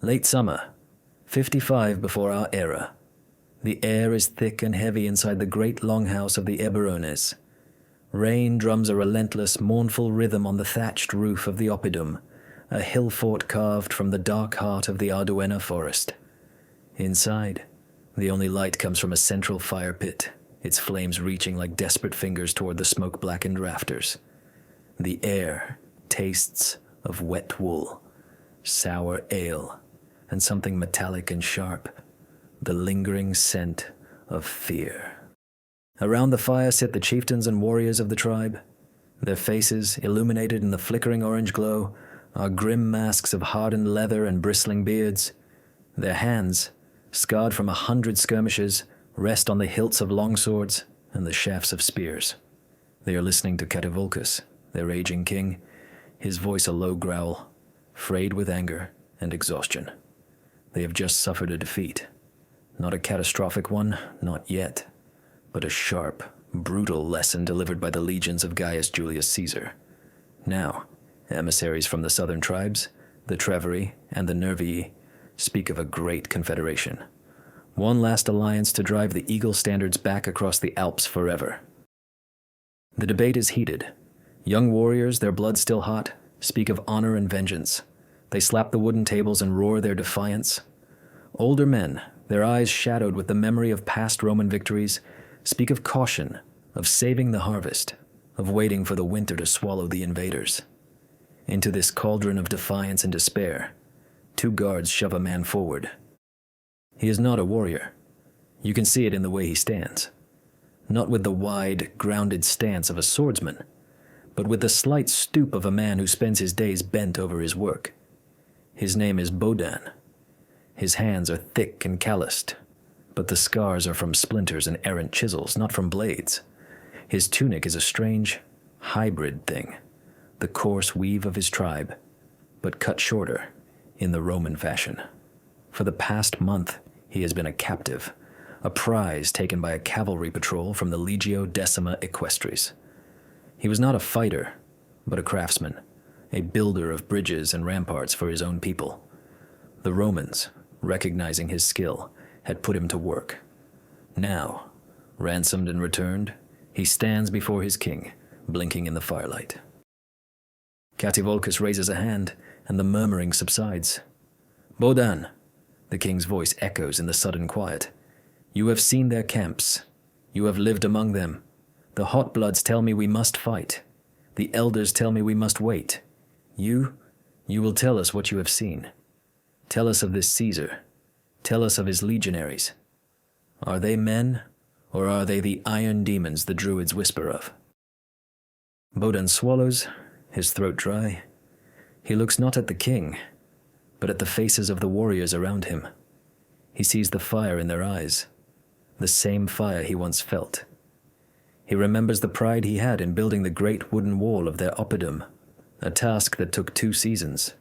Late summer, 55 before our era. The air is thick and heavy inside the great longhouse of the Eberones. Rain drums a relentless, mournful rhythm on the thatched roof of the oppidum, a hill fort carved from the dark heart of the Arduena forest. Inside, the only light comes from a central fire pit, its flames reaching like desperate fingers toward the smoke-blackened rafters. The air tastes of wet wool, sour ale, and something metallic and sharp, the lingering scent of fear. Around the fire sit the chieftains and warriors of the tribe. Their faces, illuminated in the flickering orange glow, are grim masks of hardened leather and bristling beards. Their hands, scarred from 100 skirmishes, rest on the hilts of longswords and the shafts of spears. They are listening to Cativolcus, their aging king, his voice a low growl, frayed with anger and exhaustion. They have just suffered a defeat. Not a catastrophic one, not yet, but a sharp, brutal lesson delivered by the legions of Gaius Julius Caesar. Now, emissaries from the southern tribes, the Treveri and the Nervii, speak of a great confederation. One last alliance to drive the eagle standards back across the Alps forever. The debate is heated. Young warriors, their blood still hot, speak of honor and vengeance. They slap the wooden tables and roar their defiance. Older men, their eyes shadowed with the memory of past Roman victories, speak of caution, of saving the harvest, of waiting for the winter to swallow the invaders. Into this cauldron of defiance and despair, 2 guards shove a man forward. He is not a warrior. You can see it in the way he stands. Not with the wide, grounded stance of a swordsman, but with the slight stoop of a man who spends his days bent over his work. His name is Bodan. His hands are thick and calloused, but the scars are from splinters and errant chisels, not from blades. His tunic is a strange, hybrid thing, the coarse weave of his tribe, but cut shorter, in the Roman fashion. For the past month, he has been a captive, a prize taken by a cavalry patrol from the Legio Decima Equestris. He was not a fighter, but a craftsman, a builder of bridges and ramparts for his own people. The Romans, recognizing his skill, had put him to work. Now, ransomed and returned, he stands before his king, blinking in the firelight. Cativolcus raises a hand, and the murmuring subsides. "Bodan," the king's voice echoes in the sudden quiet. "You have seen their camps. You have lived among them. The hot bloods tell me we must fight. The elders tell me we must wait. You will tell us what you have seen. Tell us of this Caesar. Tell us of his legionaries. Are they men, or are they the iron demons the Druids whisper of?" Bodan swallows, his throat dry. He looks not at the king, but at the faces of the warriors around him. He sees the fire in their eyes, the same fire he once felt. He remembers the pride he had in building the great wooden wall of their oppidum, a task that took 2 seasons.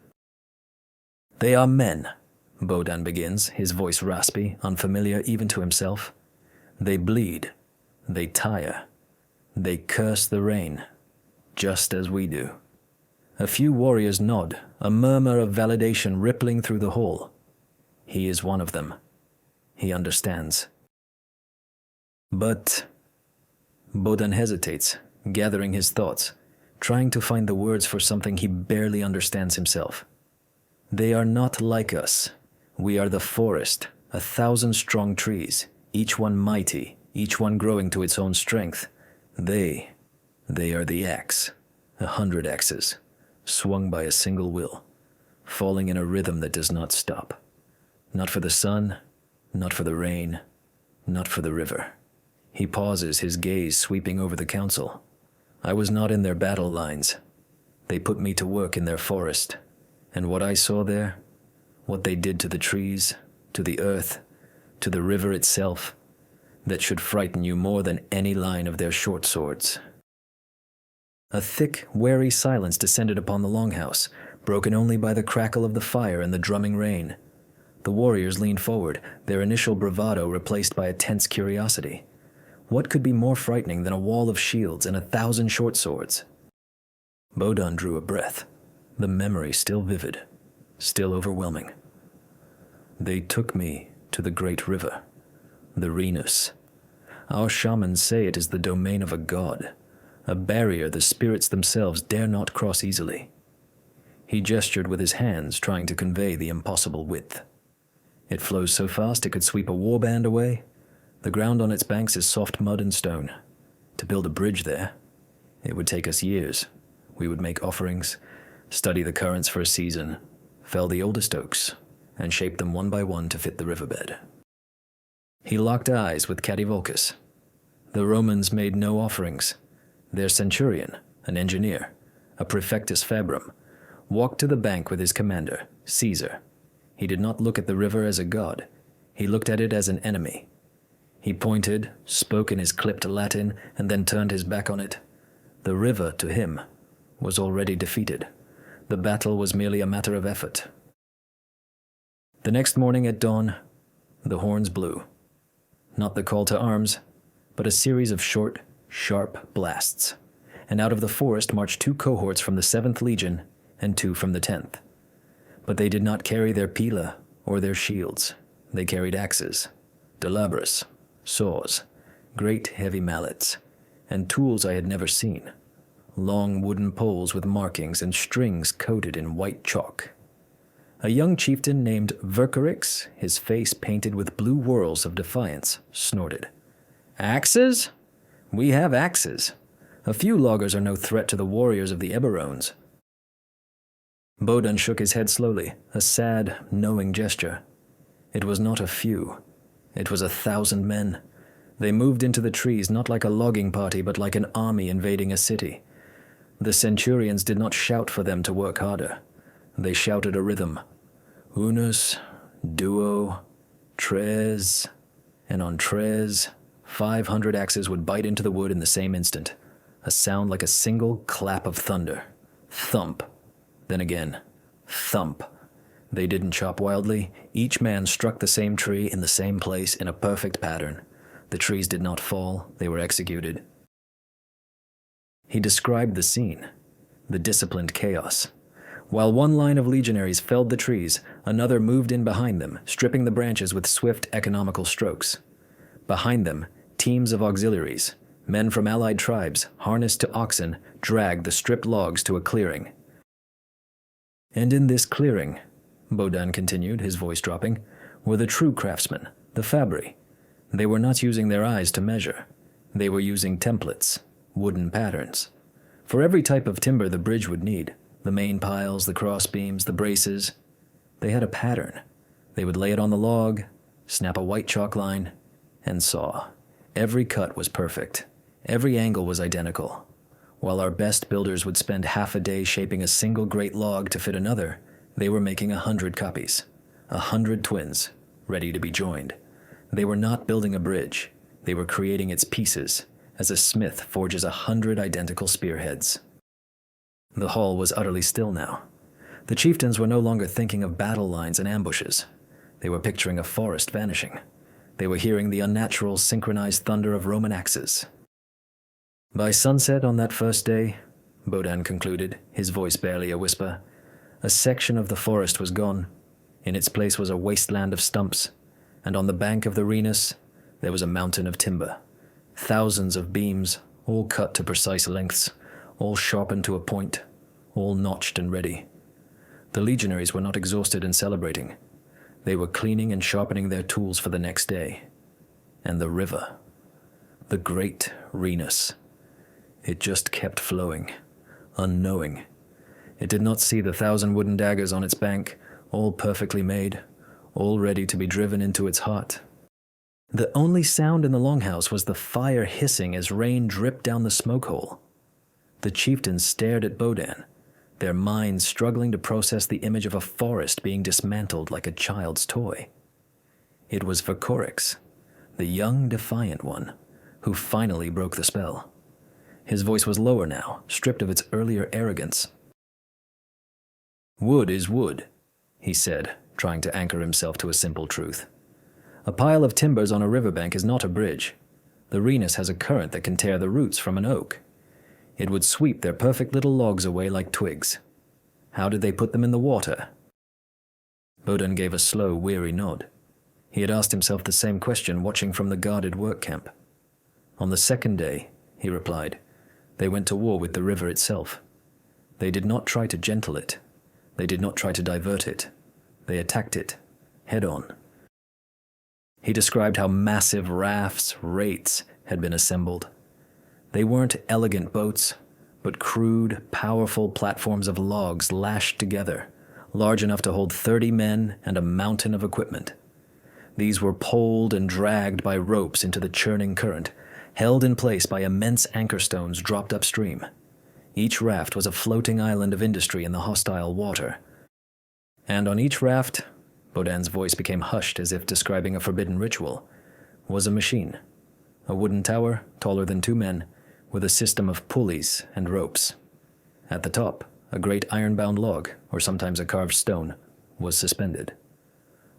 "They are men," Bodan begins, his voice raspy, unfamiliar even to himself. "They bleed, they tire, they curse the rain, just as we do." A few warriors nod, a murmur of validation rippling through the hall. He is one of them. He understands. But Bodan hesitates, gathering his thoughts, trying to find the words for something he barely understands himself. "They are not like us. We are the forest, 1,000-strong trees, each one mighty, each one growing to its own strength. They are the axe, 100 axes, swung by a single will, falling in a rhythm that does not stop. Not for the sun, not for the rain, not for the river." He pauses, his gaze sweeping over the council. "I was not in their battle lines. They put me to work in their forest, and what I saw there, what they did to the trees, to the earth, to the river itself, that should frighten you more than any line of their short swords." A thick, wary silence descended upon the longhouse, broken only by the crackle of the fire and the drumming rain. The warriors leaned forward, their initial bravado replaced by a tense curiosity. What could be more frightening than a wall of shields and 1,000 short swords? Bodan drew a breath, the memory still vivid, still overwhelming. They took me to the great river, the Rhenus. Our shamans say it is the domain of a god, a barrier the spirits themselves dare not cross easily. He gestured with his hands, trying to convey the impossible width. It flows so fast it could sweep a warband away. The ground on its banks is soft mud and stone. To build a bridge there, it would take us years. We would make offerings, study the currents for a season, fell the oldest oaks, and shape them one by one to fit the riverbed. He locked eyes with Cativolcus. The Romans made no offerings. Their centurion, an engineer, a praefectus fabrum, walked to the bank with his commander, Caesar. He did not look at the river as a god. He looked at it as an enemy. He pointed, spoke in his clipped Latin, and then turned his back on it. The river, to him, was already defeated. The battle was merely a matter of effort. The next morning at dawn, the horns blew. Not the call to arms, but a series of short, sharp blasts. And out of the forest marched 2 cohorts from the 7th Legion and 2 from the 10th. But they did not carry their pila or their shields. They carried axes, delabras, saws, great heavy mallets, and tools I had never seen. Long wooden poles with markings and strings coated in white chalk. A young chieftain named Vercorix, his face painted with blue whorls of defiance, snorted. "Axes? We have axes. A few loggers are no threat to the warriors of the Eburones." Bodan shook his head slowly, a sad, knowing gesture. It was not a few. It was 1,000 men. They moved into the trees not like a logging party, but like an army invading a city. The centurions did not shout for them to work harder. They shouted a rhythm. Unus, duo, tres, and on tres, 500 axes would bite into the wood in the same instant, a sound like a single clap of thunder. Thump. Then again, thump. They didn't chop wildly. Each man struck the same tree in the same place in a perfect pattern. The trees did not fall, they were executed. He described the scene, the disciplined chaos. While one line of legionaries felled the trees, another moved in behind them, stripping the branches with swift, economical strokes. Behind them, teams of auxiliaries, men from allied tribes, harnessed to oxen, dragged the stripped logs to a clearing. And in this clearing, Bodan continued, his voice dropping, were the true craftsmen, the Fabri. They were not using their eyes to measure. They were using templates, wooden patterns. For every type of timber the bridge would need, the main piles, the cross beams, the braces, they had a pattern. They would lay it on the log, snap a white chalk line, and saw. Every cut was perfect. Every angle was identical. While our best builders would spend half a day shaping a single great log to fit another, they were making 100 copies, 100 twins, ready to be joined. They were not building a bridge. They were creating its pieces, as a smith forges 100 identical spearheads. The hall was utterly still now. The chieftains were no longer thinking of battle lines and ambushes. They were picturing a forest vanishing. They were hearing the unnatural, synchronized thunder of Roman axes. By sunset on that first day, Bodan concluded, his voice barely a whisper, a section of the forest was gone. In its place was a wasteland of stumps, and on the bank of the Rhenus, there was a mountain of timber. Thousands of beams, all cut to precise lengths, all sharpened to a point, all notched and ready. The legionaries were not exhausted and celebrating. They were cleaning and sharpening their tools for the next day. And the river, the great Rhenus, it just kept flowing, unknowing. It did not see the 1,000 wooden daggers on its bank, all perfectly made, all ready to be driven into its heart. The only sound in the longhouse was the fire hissing as rain dripped down the smoke hole. The chieftains stared at Bodan, their minds struggling to process the image of a forest being dismantled like a child's toy. It was Vercorix, the young, defiant one, who finally broke the spell. His voice was lower now, stripped of its earlier arrogance. "Wood is wood," he said, trying to anchor himself to a simple truth. "A pile of timbers on a riverbank is not a bridge. The Rhenus has a current that can tear the roots from an oak. It would sweep their perfect little logs away like twigs. How did they put them in the water?" Bodan gave a slow, weary nod. He had asked himself the same question watching from the guarded work camp. On the second day, he replied, they went to war with the river itself. They did not try to gentle it. They did not try to divert it. They attacked it, head on. He described how massive rafts, rates, had been assembled. They weren't elegant boats, but crude, powerful platforms of logs lashed together, large enough to hold 30 men and a mountain of equipment. These were poled and dragged by ropes into the churning current, held in place by immense anchor stones dropped upstream. Each raft was a floating island of industry in the hostile water. And on each raft, Bodan's voice became hushed as if describing a forbidden ritual, was a machine. A wooden tower, taller than 2 men, with a system of pulleys and ropes. At the top, a great iron-bound log, or sometimes a carved stone, was suspended.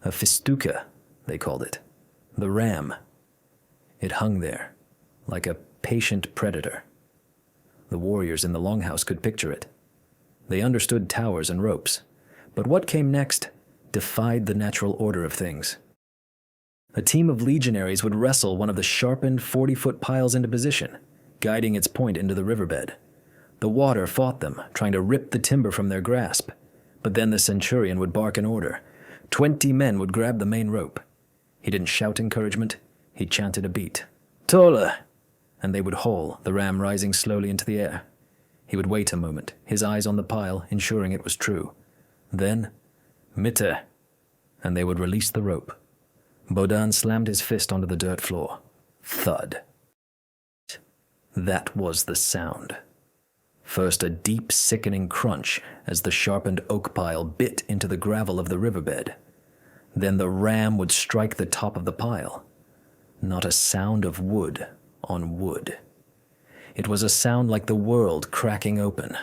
A fistuka, they called it. The ram. It hung there, like a patient predator. The warriors in the longhouse could picture it. They understood towers and ropes, but what came next defied the natural order of things. A team of legionaries would wrestle one of the sharpened 40-foot piles into position, guiding its point into the riverbed. The water fought them, trying to rip the timber from their grasp. But then the centurion would bark an order. 20 men would grab the main rope. He didn't shout encouragement, he chanted a beat. Tola! And they would haul, the ram rising slowly into the air. He would wait a moment, his eyes on the pile, ensuring it was true. Then, Mitte! And they would release the rope. Bodan slammed his fist onto the dirt floor. Thud. That was the sound. First a deep, sickening crunch as the sharpened oak pile bit into the gravel of the riverbed. Then the ram would strike the top of the pile. Not a sound of wood on wood. It was a sound like the world cracking open.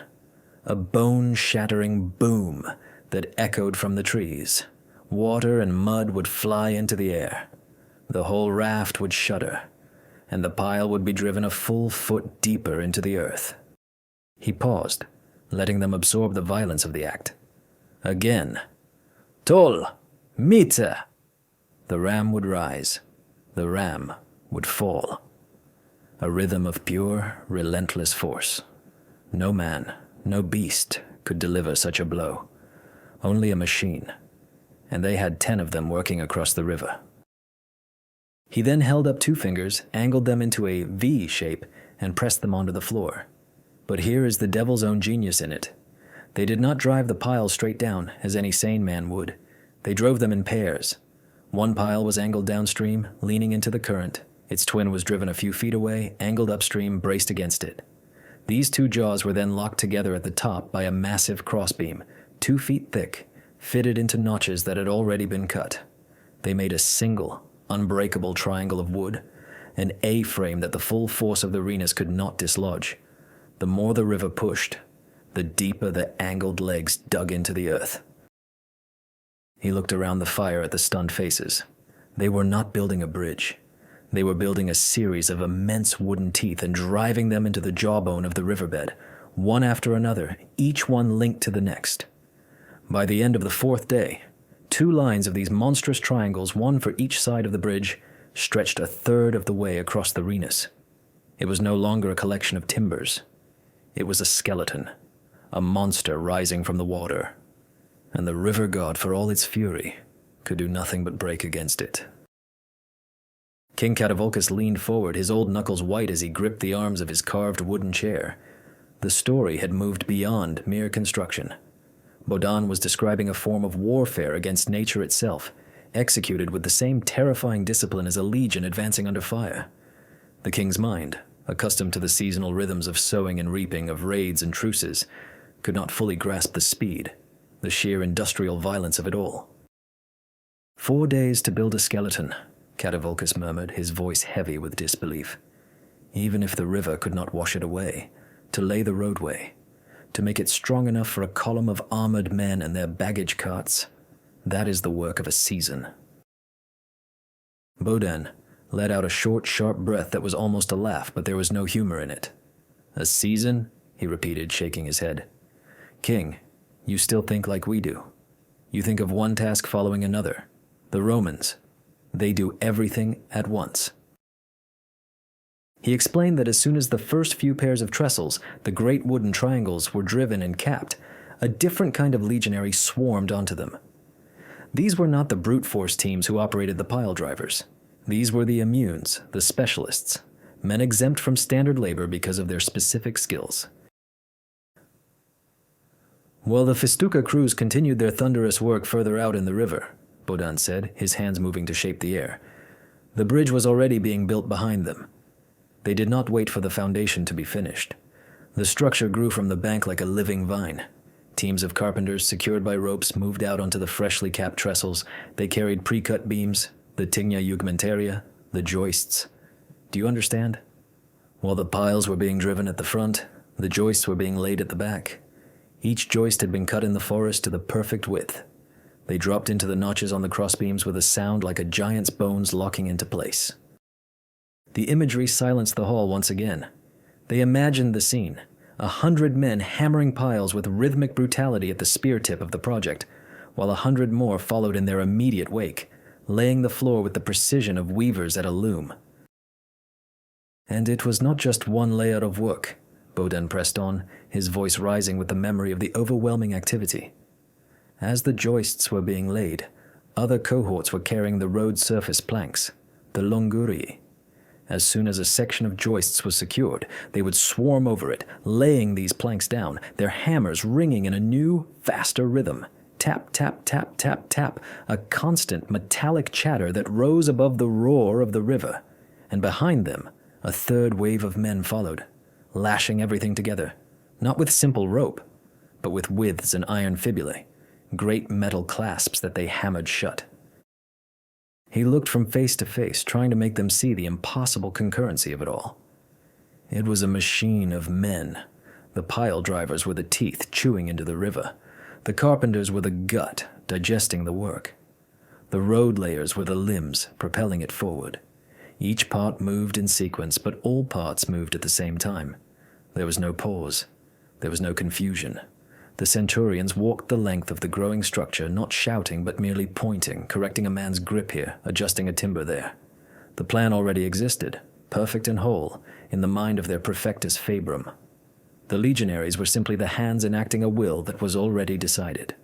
A bone-shattering boom that echoed from the trees. Water and mud would fly into the air. The whole raft would shudder, and the pile would be driven a full foot deeper into the earth. He paused, letting them absorb the violence of the act. Again. Tol! Mita! The ram would rise. The ram would fall. A rhythm of pure, relentless force. No man, no beast could deliver such a blow. Only a machine. And they had 10 of them working across the river. He then held up 2 fingers, angled them into a V shape, and pressed them onto the floor. But here is the devil's own genius in it. They did not drive the piles straight down, as any sane man would. They drove them in pairs. One pile was angled downstream, leaning into the current. Its twin was driven a few feet away, angled upstream, braced against it. These 2 jaws were then locked together at the top by a massive crossbeam, 2 feet thick, fitted into notches that had already been cut. They made a single, unbreakable triangle of wood, an A-frame that the full force of the Renus could not dislodge. The more the river pushed, the deeper the angled legs dug into the earth. He looked around the fire at the stunned faces. They were not building a bridge. They were building a series of immense wooden teeth and driving them into the jawbone of the riverbed, one after another, each one linked to the next. By the end of the 4th day, 2 lines of these monstrous triangles, one for each side of the bridge, stretched a third of the way across the Renus. It was no longer a collection of timbers. It was a skeleton, a monster rising from the water, and the river god, for all its fury, could do nothing but break against it. King Catavolcus leaned forward, his old knuckles white as he gripped the arms of his carved wooden chair. The story had moved beyond mere construction. Bodan was describing a form of warfare against nature itself, executed with the same terrifying discipline as a legion advancing under fire. The king's mind, accustomed to the seasonal rhythms of sowing and reaping, of raids and truces, could not fully grasp the speed, the sheer industrial violence of it all. 4 days to build a skeleton, Catavolcus murmured, his voice heavy with disbelief. Even if the river could not wash it away, to lay the roadway, to make it strong enough for a column of armored men and their baggage carts, that is the work of a season. Bodan let out a short, sharp breath that was almost a laugh, but there was no humor in it. A season? He repeated, shaking his head. King, you still think like we do. You think of one task following another. The Romans, they do everything at once. He explained that as soon as the first few pairs of trestles, the great wooden triangles, were driven and capped, a different kind of legionary swarmed onto them. These were not the brute force teams who operated the pile drivers. These were the immunes, the specialists, men exempt from standard labor because of their specific skills. While the Festuca crews continued their thunderous work further out in the river, Baudin said, his hands moving to shape the air, the bridge was already being built behind them. They did not wait for the foundation to be finished. The structure grew from the bank like a living vine. Teams of carpenters, secured by ropes, moved out onto the freshly capped trestles. They carried pre-cut beams, the tigna jugmentaria, the joists. Do you understand? While the piles were being driven at the front, the joists were being laid at the back. Each joist had been cut in the forest to the perfect width. They dropped into the notches on the crossbeams with a sound like a giant's bones locking into place. The imagery silenced the hall once again. They imagined the scene, 100 men hammering piles with rhythmic brutality at the spear tip of the project, while 100 more followed in their immediate wake, laying the floor with the precision of weavers at a loom. And it was not just one layer of work, Baudin pressed on, his voice rising with the memory of the overwhelming activity. As the joists were being laid, other cohorts were carrying the road surface planks, the longurii. As soon as a section of joists was secured, they would swarm over it, laying these planks down, their hammers ringing in a new, faster rhythm. Tap, tap, tap, tap, tap, a constant metallic chatter that rose above the roar of the river. And behind them, a third wave of men followed, lashing everything together, not with simple rope, but with withes and iron fibulae, great metal clasps that they hammered shut. He looked from face to face, trying to make them see the impossible concurrency of it all. It was a machine of men. The pile drivers were the teeth chewing into the river. The carpenters were the gut, digesting the work. The road layers were the limbs, propelling it forward. Each part moved in sequence, but all parts moved at the same time. There was no pause. There was no confusion. The centurions walked the length of the growing structure, not shouting but merely pointing, correcting a man's grip here, adjusting a timber there. The plan already existed, perfect and whole, in the mind of their perfectus fabrum. The legionaries were simply the hands enacting a will that was already decided.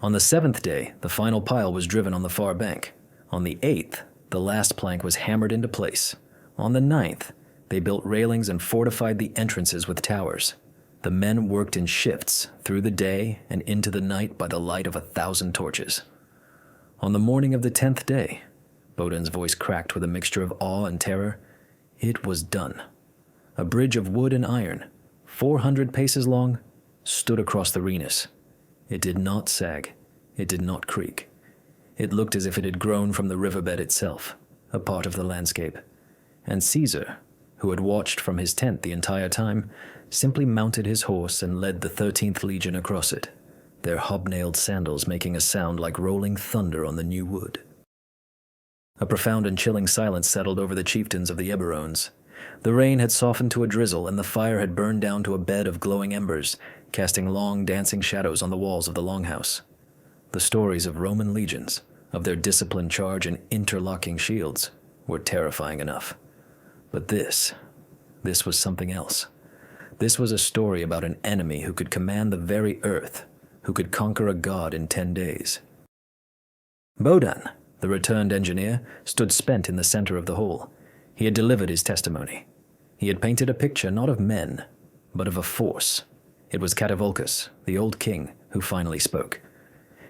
On the 7th day, the final pile was driven on the far bank. On the 8th, the last plank was hammered into place. On the 9th, they built railings and fortified the entrances with towers. The men worked in shifts through the day and into the night by the light of 1,000 torches. On the morning of the 10th day, Baudin's voice cracked with a mixture of awe and terror, it was done. A bridge of wood and iron, 400 paces long, stood across the Rhenus. It did not sag. It did not creak. It looked as if it had grown from the riverbed itself, a part of the landscape. And Caesar, who had watched from his tent the entire time, simply mounted his horse and led the 13th Legion across it, their hobnailed sandals making a sound like rolling thunder on the new wood. A profound and chilling silence settled over the chieftains of the Eburones. The rain had softened to a drizzle, and the fire had burned down to a bed of glowing embers, casting long, dancing shadows on the walls of the longhouse. The stories of Roman legions, of their disciplined charge and interlocking shields, were terrifying enough. But this was something else. This was a story about an enemy who could command the very earth, who could conquer a god in 10 days. Baudin, the returned engineer, stood spent in the center of the hall. He had delivered his testimony. He had painted a picture not of men, but of a force. It was Catuvolcus, the old king, who finally spoke.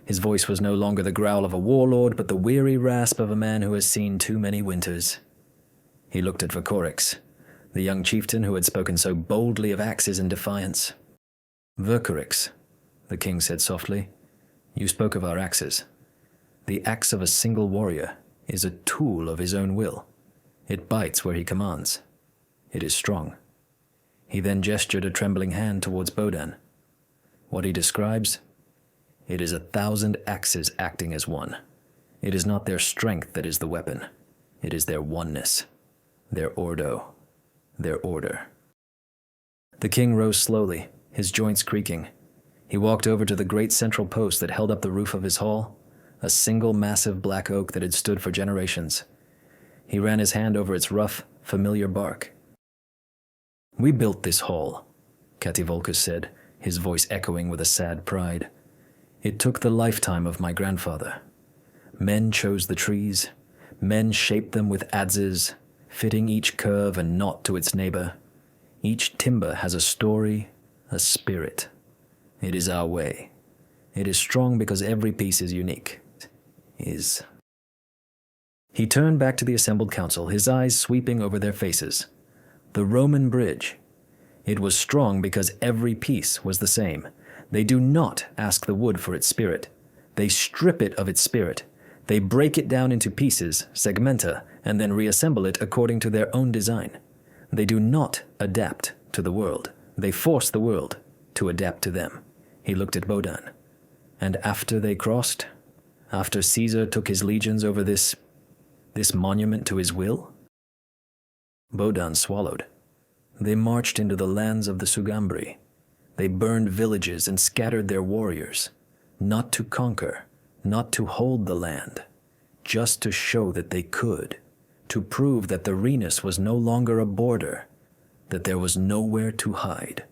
His voice was no longer the growl of a warlord, but the weary rasp of a man who has seen too many winters. He looked at Vercorix, the young chieftain who had spoken so boldly of axes in defiance. Vercorix, the king said softly, you spoke of our axes. The axe of a single warrior is a tool of his own will. It bites where he commands. It is strong. He then gestured a trembling hand towards Baudin. What he describes? It is 1,000 axes acting as one. It is not their strength that is the weapon. It is their oneness, their ordo, their order. The king rose slowly, his joints creaking. He walked over to the great central post that held up the roof of his hall, a single massive black oak that had stood for generations. He ran his hand over its rough, familiar bark. "We built this hall," Cativolcus said, his voice echoing with a sad pride. "It took the lifetime of my grandfather. Men chose the trees. Men shaped them with adzes, fitting each curve and knot to its neighbor. Each timber has a story, a spirit. It is our way. It is strong because every piece is unique. Is." He turned back to the assembled council, his eyes sweeping over their faces. The Roman bridge. It was strong because every piece was the same. They do not ask the wood for its spirit. They strip it of its spirit. They break it down into pieces, segmenta, and then reassemble it according to their own design. They do not adapt to the world. They force the world to adapt to them. He looked at Bodan. "And after they crossed, after Caesar took his legions over this monument to his will?" Bodan swallowed. "They marched into the lands of the Sugambri. They burned villages and scattered their warriors, not to conquer, not to hold the land, just to show that they could, to prove that the Rhenus was no longer a border, that there was nowhere to hide.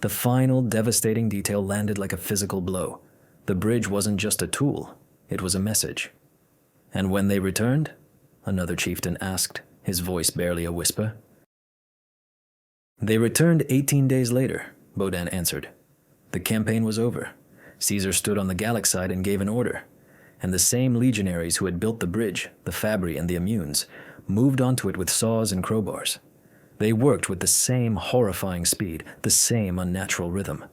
The final devastating detail landed like a physical blow. The bridge wasn't just a tool, it was a message." "And when they returned?" another chieftain asked, his voice barely a whisper. "They returned 18 days later," Bodan answered. "The campaign was over. Caesar stood on the Gallic side and gave an order, and the same legionaries who had built the bridge, the Fabri and the Immunes, moved onto it with saws and crowbars. They worked with the same horrifying speed, the same unnatural rhythm.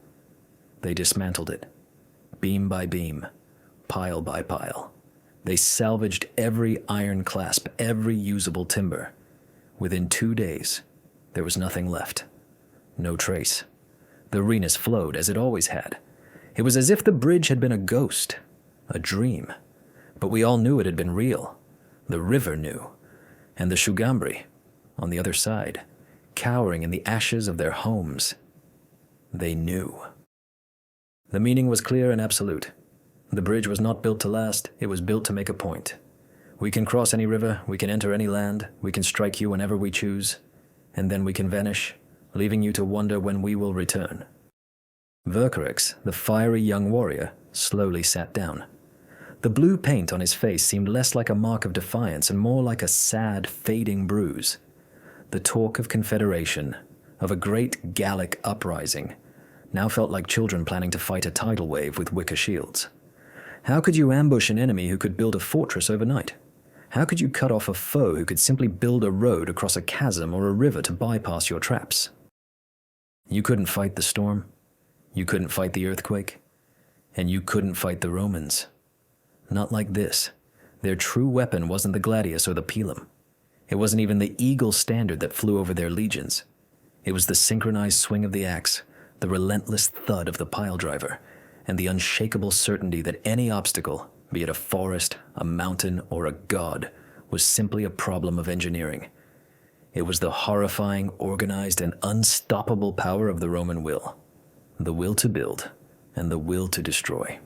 They dismantled it, beam by beam, pile by pile. They salvaged every iron clasp, every usable timber. Within 2 days, there was nothing left. No trace. The Rhenus flowed as it always had. It was as if the bridge had been a ghost, a dream. But we all knew it had been real. The river knew. And the Sugambri, on the other side, cowering in the ashes of their homes. They knew. The meaning was clear and absolute. The bridge was not built to last, it was built to make a point. We can cross any river, we can enter any land, we can strike you whenever we choose, and then we can vanish, leaving you to wonder when we will return. Vercorix, the fiery young warrior, slowly sat down. The blue paint on his face seemed less like a mark of defiance and more like a sad, fading bruise. The talk of confederation, of a great Gallic uprising, now felt like children planning to fight a tidal wave with wicker shields. How could you ambush an enemy who could build a fortress overnight? How could you cut off a foe who could simply build a road across a chasm or a river to bypass your traps? You couldn't fight the storm. You couldn't fight the earthquake. And you couldn't fight the Romans. Not like this. Their true weapon wasn't the gladius or the pilum. It wasn't even the eagle standard that flew over their legions. It was the synchronized swing of the axe, the relentless thud of the pile driver, and the unshakable certainty that any obstacle, be it a forest, a mountain, or a god, was simply a problem of engineering. It was the horrifying, organized, and unstoppable power of the Roman will. The will to build, and the will to destroy.